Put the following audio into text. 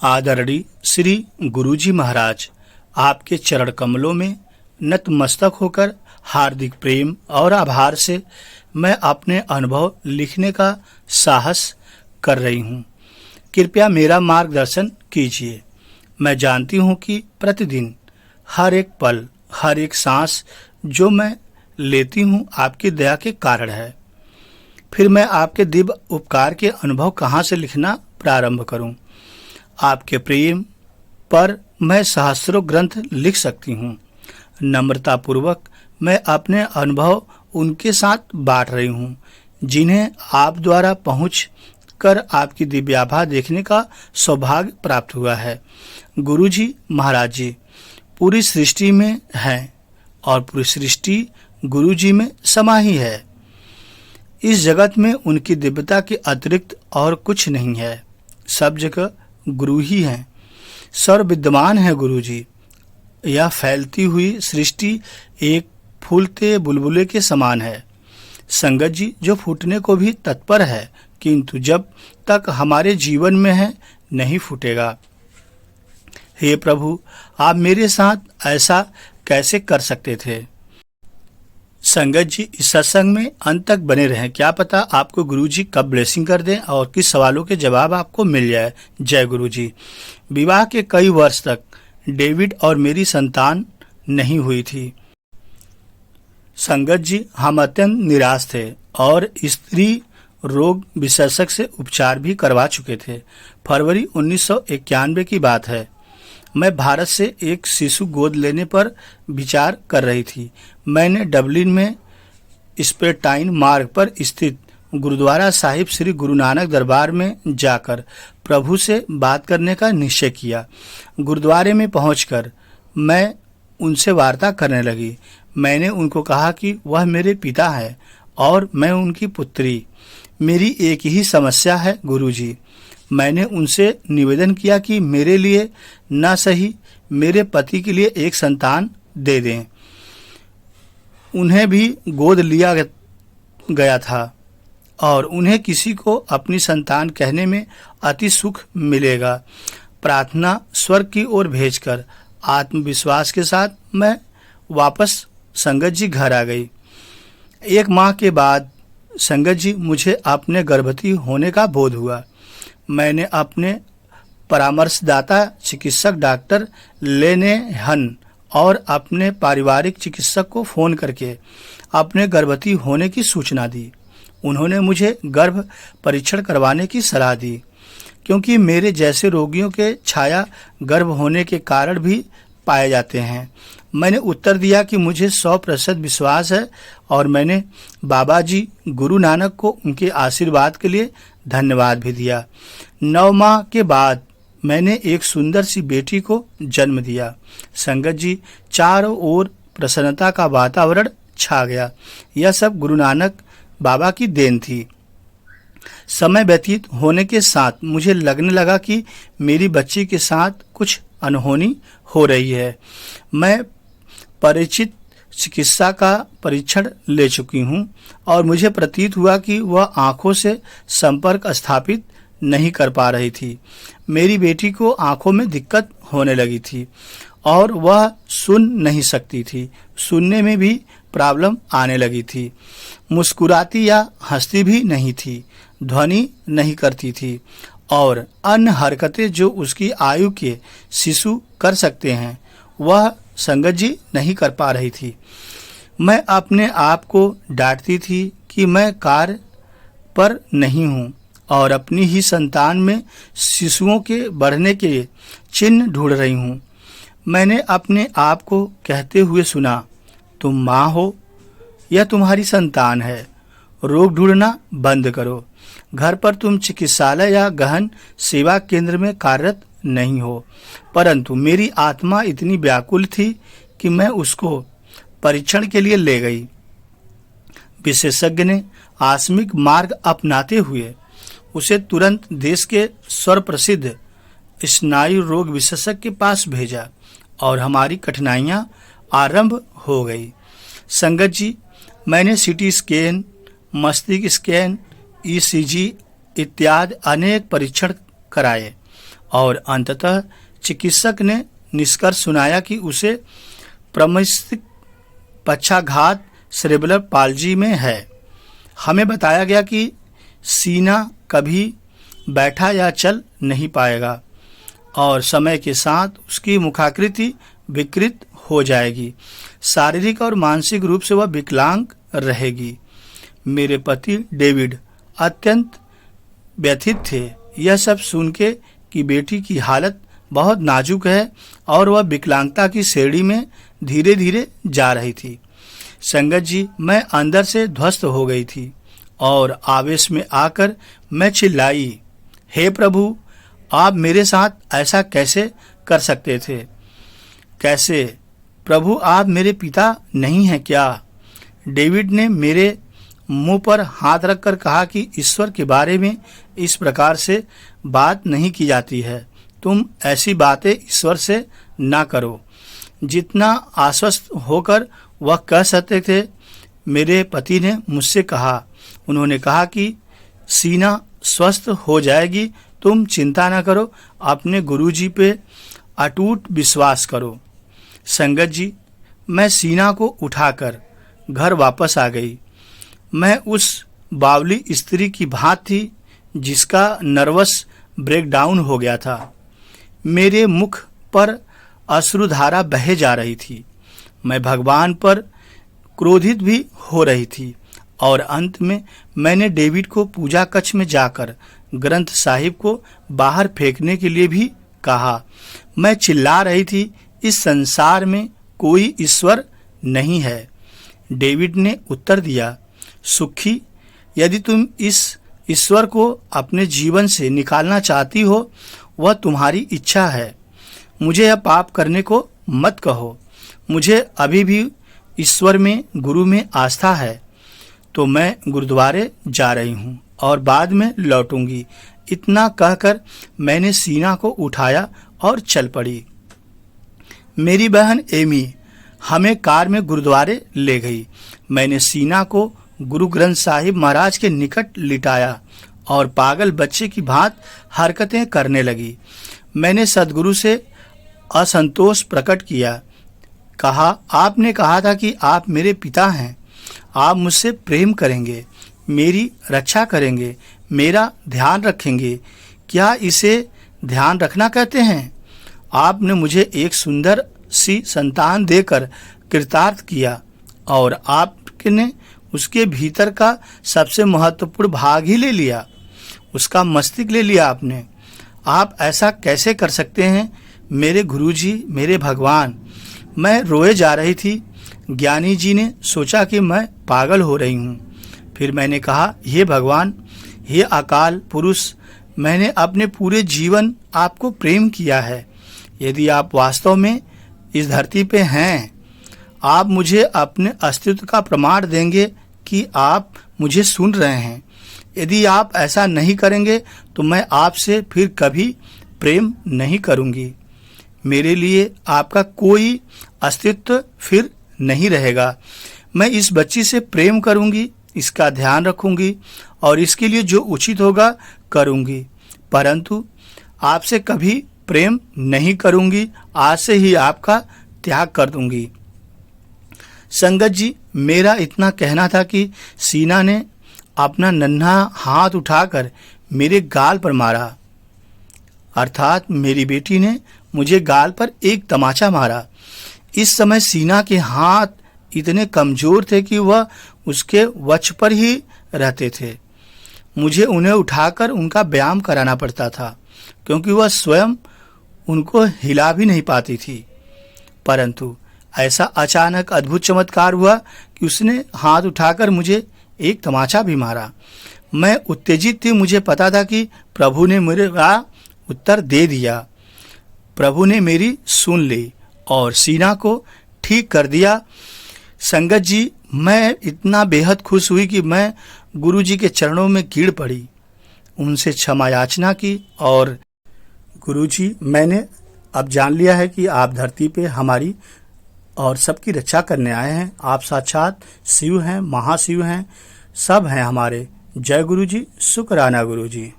आदरणीय श्री गुरुजी महाराज, आपके चरण कमलों में नतमस्तक होकर हार्दिक प्रेम और आभार से मैं अपने अनुभव लिखने का साहस कर रही हूँ। कृपया मेरा मार्गदर्शन कीजिए। मैं जानती हूँ कि प्रतिदिन हर एक पल, हर एक सांस जो मैं लेती हूँ आपकी दया के कारण है। फिर मैं आपके दिव्य उपकार के अनुभव कहाँ से लिखना प्रारंभ करूँ? आपके प्रेम पर मैं सहस्रों ग्रंथ लिख सकती हूँ। नम्रतापूर्वक मैं अपने अनुभव उनके साथ बांट रही हूँ जिन्हें आप द्वारा पहुँच कर आपकी दिव्याभा देखने का सौभाग्य प्राप्त हुआ है। गुरुजी महाराज जी पूरी सृष्टि में हैं और पूरी सृष्टि गुरुजी में समा ही है। इस जगत में उनकी दिव्यता के अतिरिक्त और कुछ नहीं है। सब जगह गुरु ही हैं, सर्व विद्यमान है गुरु जी। यह फैलती हुई सृष्टि एक फूलते बुलबुले के समान है संगत जी, जो फूटने को भी तत्पर है, किंतु जब तक हमारे जीवन में है नहीं फूटेगा। हे प्रभु, आप मेरे साथ ऐसा कैसे कर सकते थे? संगत जी, इस सत्संग में अंत तक बने रहें। क्या पता आपको गुरुजी कब ब्लेसिंग कर दें और किस सवालों के जवाब आपको मिल जाए। जय गुरुजी। विवाह के कई वर्ष तक डेविड और मेरी संतान नहीं हुई थी। संगत जी, हम अत्यंत निराश थे और स्त्री रोग विशेषज्ञ से उपचार भी करवा चुके थे। फरवरी 1991 की बात है। मैं भारत से एक शिशु गोद लेने पर विचार कर रही थी। मैंने डबलिन में स्पेटाइन मार्ग पर स्थित गुरुद्वारा साहिब श्री गुरु नानक दरबार में जाकर प्रभु से बात करने का निश्चय किया। गुरुद्वारे में पहुंचकर मैं उनसे वार्ता करने लगी। मैंने उनको कहा कि वह मेरे पिता है और मैं उनकी पुत्री। मेरी एक ही समस्या है गुरुजी। मैंने उनसे निवेदन किया कि मेरे लिए न सही मेरे पति के लिए एक संतान दे दें। उन्हें भी गोद लिया गया था और उन्हें किसी को अपनी संतान कहने में अति सुख मिलेगा। प्रार्थना स्वर्ग की ओर भेजकर आत्मविश्वास के साथ मैं वापस संगत जी घर आ गई। एक माह के बाद संगत जी मुझे अपने गर्भवती होने का बोध हुआ। मैंने अपने परामर्शदाता चिकित्सक डॉक्टर लेने हन और अपने पारिवारिक चिकित्सक को फोन करके अपने गर्भवती होने की सूचना दी। उन्होंने मुझे गर्भ परीक्षण करवाने की सलाह दी, क्योंकि मेरे जैसे रोगियों के छाया गर्भ होने के कारण भी पाए जाते हैं। मैंने उत्तर दिया कि मुझे 100% विश्वास है और मैंने बाबा जी गुरु नानक को उनके आशीर्वाद के लिए धन्यवाद भी दिया। 9 माह के बाद मैंने एक सुंदर सी बेटी को जन्म दिया। संगत जी, चारों ओर प्रसन्नता का वातावरण छा गया। यह सब गुरु नानक बाबा की देन थी। समय व्यतीत होने के साथ मुझे लगने लगा कि मेरी बच्ची के साथ कुछ अनहोनी हो रही है। मैं परिचित चिकित्सा का परीक्षण ले चुकी हूँ और मुझे प्रतीत हुआ कि वह आंखों से संपर्क स्थापित नहीं कर पा रही थी। मेरी बेटी को आंखों में दिक्कत होने लगी थी और वह सुन नहीं सकती थी। सुनने में भी प्रॉब्लम आने लगी थी। मुस्कुराती या हंसती भी नहीं थी। ध्वनि नहीं करती थी और अन्य हरकतें जो उसकी आयु के शिशु कर सकते हैं वह संगत जी नहीं कर पा रही थी। मैं अपने आप को डांटती थी कि मैं कार्य पर नहीं हूँ और अपनी ही संतान में शिशुओं के बढ़ने के चिन्ह ढूंढ रही हूँ। मैंने अपने आप को कहते हुए सुना, तुम माँ हो, यह तुम्हारी संतान है। रोग ढूंढना बंद करो। घर पर तुम चिकित्सालय या गहन सेवा केंद्र में कार्यरत नहीं हो, परंतु मेरी आत्मा इतनी व्याकुल थी कि मैं उसको परीक्षण के लिए ले गई। विशेषज्ञ ने आकस्मिक मार्ग अपनाते हुए उसे तुरंत देश के सर्वप्रसिद्ध स्नायु रोग विशेषज्ञ के पास भेजा और हमारी कठिनाइयां आरंभ हो गई। संगत जी, मैंने सीटी स्कैन, मस्तिष्क स्कैन, ईसीजी इत्यादि अनेक परीक्षण कराए और अंततः चिकित्सक ने निष्कर्ष सुनाया कि उसे प्रमस्तिष्क पक्षाघात सेरेब्रल पाल्जी में है। हमें बताया गया कि सीना कभी बैठा या चल नहीं पाएगा और समय के साथ उसकी मुखाकृति विकृत हो जाएगी। शारीरिक और मानसिक रूप से वह विकलांग रहेगी। मेरे पति डेविड अत्यंत व्यथित थे यह सब सुन के कि बेटी की हालत बहुत नाजुक है और वह विकलांगता की श्रेणी में धीरे धीरे जा रही थी। संगत जी, मैं अंदर से ध्वस्त हो गई थी और आवेश में आकर मैं चिल्लाई, हे प्रभु, आप मेरे साथ ऐसा कैसे कर सकते थे? कैसे प्रभु, आप मेरे पिता नहीं हैं क्या? डेविड ने मेरे मुंह पर हाथ रखकर कहा कि ईश्वर के बारे में इस प्रकार से बात नहीं की जाती है। तुम ऐसी बातें ईश्वर से ना करो। जितना आश्वस्त होकर वह कह सकते थे, मेरे पति ने मुझसे कहा। उन्होंने कहा कि सीना स्वस्थ हो जाएगी, तुम चिंता ना करो, अपने गुरुजी पे अटूट विश्वास करो। संगत जी, मैं सीना को उठाकर घर वापस आ गई। मैं उस बावली स्त्री की भांति थी जिसका नर्वस ब्रेकडाउन हो गया था। मेरे मुख पर अश्रुधारा बहे जा रही थी। मैं भगवान पर क्रोधित भी हो रही थी और अंत में मैंने डेविड को पूजा कक्ष में जाकर ग्रंथ साहिब को बाहर फेंकने के लिए भी कहा। मैं चिल्ला रही थी, इस संसार में कोई ईश्वर नहीं है। डेविड ने उत्तर दिया, सुखी, यदि तुम इस ईश्वर को अपने जीवन से निकालना चाहती हो, वह तुम्हारी इच्छा है। मुझे यह पाप करने को मत कहो। मुझे अभी भी ईश्वर में, गुरु में आस्था है, तो मैं गुरुद्वारे जा रही हूँ और बाद में लौटूंगी। इतना कहकर मैंने सीना को उठाया और चल पड़ी। मेरी बहन एमी हमें कार में गुरुद्वारे ले गई। मैंने सीना को गुरु ग्रंथ साहिब महाराज के निकट लिटाया और पागल बच्चे की भांति हरकतें करने लगी। मैंने सदगुरु से असंतोष प्रकट किया। कहा, आपने कहा था कि आप मेरे पिता हैं, आप मुझसे प्रेम करेंगे, मेरी रक्षा करेंगे, मेरा ध्यान रखेंगे। क्या इसे ध्यान रखना कहते हैं? आपने मुझे एक सुंदर सी संतान देकर कृतार्थ किया और आपने उसके भीतर का सबसे महत्वपूर्ण भाग ही ले लिया, उसका मस्तिष्क ले लिया आपने। आप ऐसा कैसे कर सकते हैं मेरे गुरुजी, मेरे भगवान? मैं रोए जा रही थी। ज्ञानी जी ने सोचा कि मैं पागल हो रही हूँ। फिर मैंने कहा, हे भगवान, हे अकाल पुरुष, मैंने अपने पूरे जीवन आपको प्रेम किया है। यदि आप वास्तव में इस धरती पे हैं, आप मुझे अपने अस्तित्व का प्रमाण देंगे कि आप मुझे सुन रहे हैं। यदि आप ऐसा नहीं करेंगे तो मैं आपसे फिर कभी प्रेम नहीं करूंगी। मेरे लिए आपका कोई अस्तित्व फिर नहीं रहेगा। मैं इस बच्ची से प्रेम करूंगी, इसका ध्यान रखूंगी और इसके लिए जो उचित होगा करूंगी, परंतु आपसे कभी प्रेम नहीं करूंगी। आज से ही आपका त्याग कर दूंगी। संगत जी, मेरा इतना कहना था कि सीना ने अपना नन्हा हाथ उठाकर मेरे गाल पर मारा, अर्थात मेरी बेटी ने मुझे गाल पर एक तमाचा मारा। इस समय सीना के हाथ इतने कमजोर थे कि वह उसके वक्ष पर ही रहते थे। मुझे उन्हें उठाकर उनका व्यायाम कराना पड़ता था क्योंकि वह स्वयं उनको हिला भी नहीं पाती थी। परंतु ऐसा अचानक अद्भुत चमत्कार हुआ कि उसने हाथ उठाकर मुझे एक तमाचा भी मारा। मैं उत्तेजित थी। मुझे पता था कि प्रभु ने मेरा उत्तर दे दिया, प्रभु ने मेरी सुन ली और सीना को ठीक कर दिया। संगत जी, मैं इतना बेहद खुश हुई कि मैं गुरु जी के चरणों में गिर पड़ी, उनसे क्षमा याचना की और गुरु जी, मैंने अब जान लिया है कि आप धरती पे हमारी और सबकी रक्षा करने आए हैं। आप साक्षात शिव हैं, महाशिव हैं, सब हैं हमारे। जय गुरु जी, शुक्राना गुरु जी।